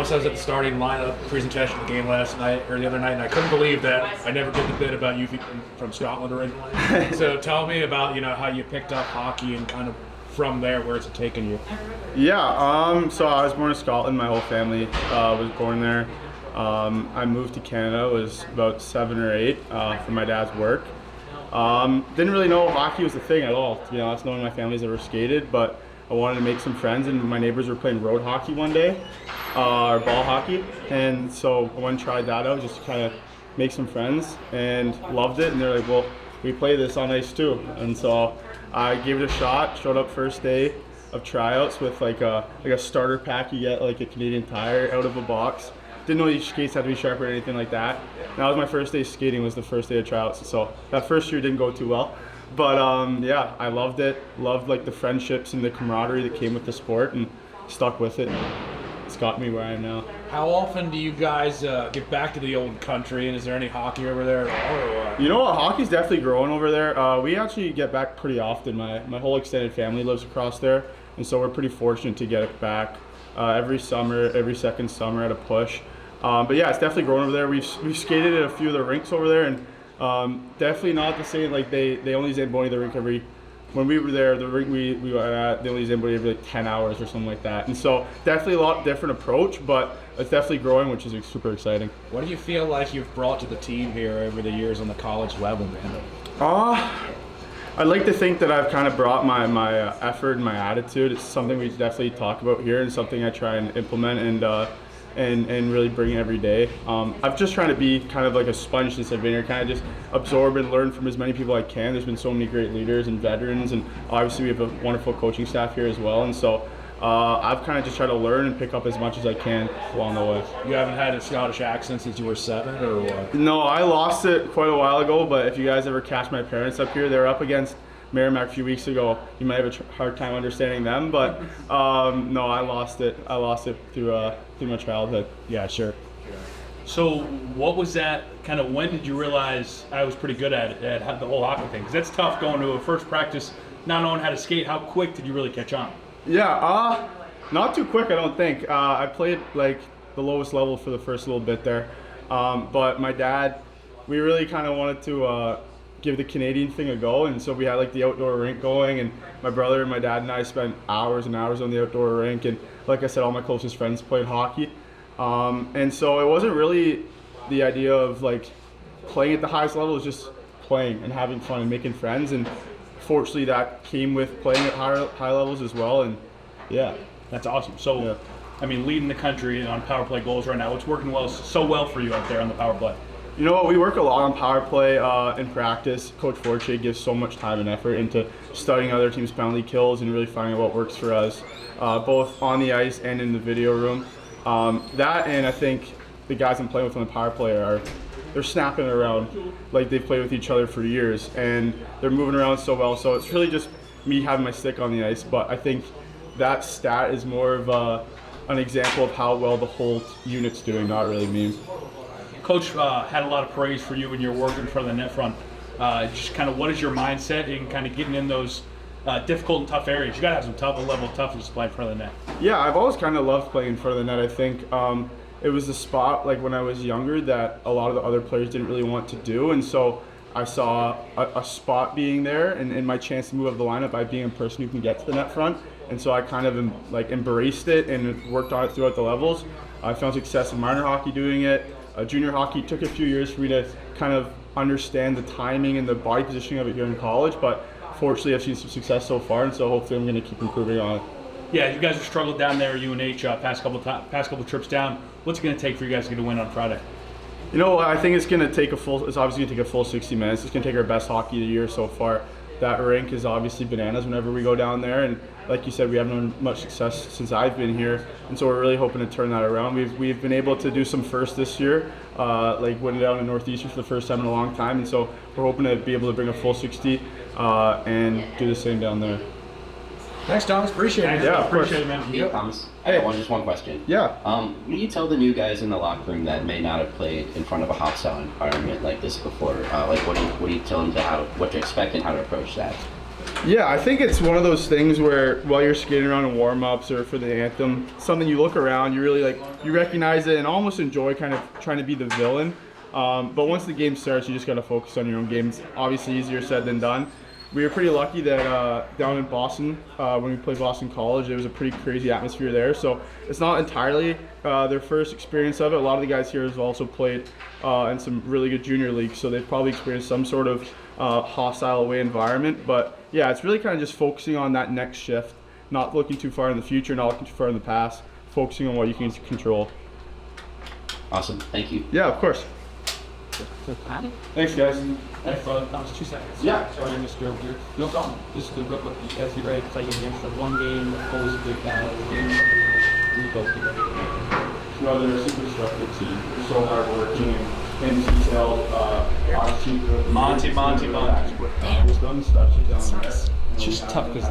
Thomas, I was at the starting lineup presentation of the game last night or the other night, and I couldn't believe that I never did the bit about you from Scotland originally. So tell me about how you picked up hockey and kind of from there, where's it taken you? Yeah, so I was born in Scotland. My whole family was born there. I moved to Canada, was about 7 or 8 for my dad's work. Didn't really know hockey was a thing at all, to be honest. None of my family's ever skated, but I wanted to make some friends, and my neighbors were playing road hockey one day, or ball hockey, and so I went and tried that out just to kind of make some friends, and loved it. And they're like, well, we play this on ice too, and so I gave it a shot. Showed up first day of tryouts with like a starter pack you get like a Canadian Tire out of a box. Didn't know each skates had to be sharp or anything like that. And that was my first day skating, was the first day of tryouts. So that first year didn't go too well. But yeah, I loved it. Loved like the friendships and the camaraderie that came with the sport, and stuck with it. It's got me where I am now. How often do you guys get back to the old country, and is there any hockey over there at all? Or what? You know what, hockey's definitely growing over there. We actually get back pretty often. My whole extended family lives across there, and so we're pretty fortunate to get it back every summer, every second summer at a push. But yeah, it's definitely growing over there. We've skated at a few of the rinks over there, and definitely not the same. Like they only zamboni the rink every. When we were there, the rink we were at, they only zamboni every like 10 hours or something like that. And so definitely a lot different approach, but it's definitely growing, which is super exciting. What do you feel like you've brought to the team here over the years on the college level, man? I'd like to think that I've kind of brought my effort and my attitude. It's something we definitely talk about here, and something I try and implement and really bring every day. I'm just trying to be kind of like a sponge since I've been here, kind of just absorb and learn from as many people I can. There's been so many great leaders and veterans, and obviously we have a wonderful coaching staff here as well. And so I've kind of just tried to learn and pick up as much as I can along the way. You haven't had a Scottish accent since you were 7, or what? No, I lost it quite a while ago, but if you guys ever catch my parents up here, they were up against Merrimack a few weeks ago. You might have a hard time understanding them, but no, I lost it. I lost it through my childhood. Yeah, sure. So what was that kind of, when did you realize I was pretty good at it, at the whole hockey thing? Because that's tough going to a first practice, not knowing how to skate. How quick did you really catch on? Yeah, not too quick, I don't think. I played like the lowest level for the first little bit there, but my dad, we really kind of wanted to give the Canadian thing a go, and so we had like the outdoor rink going, and my brother and my dad and I spent hours and hours on the outdoor rink, and like I said, all my closest friends played hockey, and so it wasn't really the idea of like playing at the highest level. It was just playing and having fun and making friends, and fortunately that came with playing at high levels as well. And yeah, that's awesome. So yeah. I mean, leading the country on power play goals right now, it's working so well for you out there on the power play. You know what, we work a lot on power play in practice. Coach Fortier gives so much time and effort into studying other teams' penalty kills and really finding out what works for us, both on the ice and in the video room. That, and I think the guys I'm playing with on the power play they're snapping around like they've played with each other for years, and they're moving around so well. So it's really just me having my stick on the ice, but I think that stat is more of an example of how well the whole unit's doing, not really me. Coach had a lot of praise for you and your work in front of the net front. Just kind of, what is your mindset in kind of getting in those difficult and tough areas? You got to have some level of toughness to play in front of the net. Yeah, I've always kind of loved playing in front of the net. I think it was a spot like when I was younger that a lot of the other players didn't really want to do, and so I saw a spot being there and my chance to move up the lineup by being a person who can get to the net front. And so I kind of embraced it and worked on it throughout the levels. I found success in minor hockey doing it. Junior hockey took a few years for me to kind of understand the timing and the body positioning of it here in college, but fortunately I've seen some success so far, and so hopefully I'm going to keep improving on it. Yeah, you guys have struggled down there, UNH, past couple trips down. What's it going to take for you guys to get a win on Friday? You know, I think it's obviously going to take a full 60 minutes. It's going to take our best hockey of the year so far. That rink is obviously bananas whenever we go down there, and like you said, we haven't had much success since I've been here, and so we're really hoping to turn that around. We've been able to do some firsts this year, like winning down in Northeastern for the first time in a long time, and so we're hoping to be able to bring a full 60 and do the same down there. Thanks, Thomas. Appreciate it. Yeah, appreciate it, man. Hey, Thomas. I got just one question. Yeah. Will you tell the new guys in the locker room that may not have played in front of a hostile environment like this before? What do you tell them what to expect and how to approach that? Yeah, I think it's one of those things where while you're skating around in warm-ups or for the anthem, something you look around, you really you recognize it and almost enjoy kind of trying to be the villain. But once the game starts, you just got to focus on your own game. It's obviously easier said than done. We were pretty lucky that down in Boston, when we played Boston College, there was a pretty crazy atmosphere there. So it's not entirely their first experience of it. A lot of the guys here have also played in some really good junior leagues, so they've probably experienced some sort of hostile away environment. But yeah, it's really kind of just focusing on that next shift, not looking too far in the future, not looking too far in the past, focusing on what you can control. Awesome. Thank you. Yeah, of course. Thanks, guys. That was 2 seconds. Yeah. Sorry, Mr. Weird. No problem. Just to look you guys be ready to play your game for one game, always a good guy. You both be ready. No, they're a super structured team. They're so hardworking and detailed. Monty. It's It's just tough because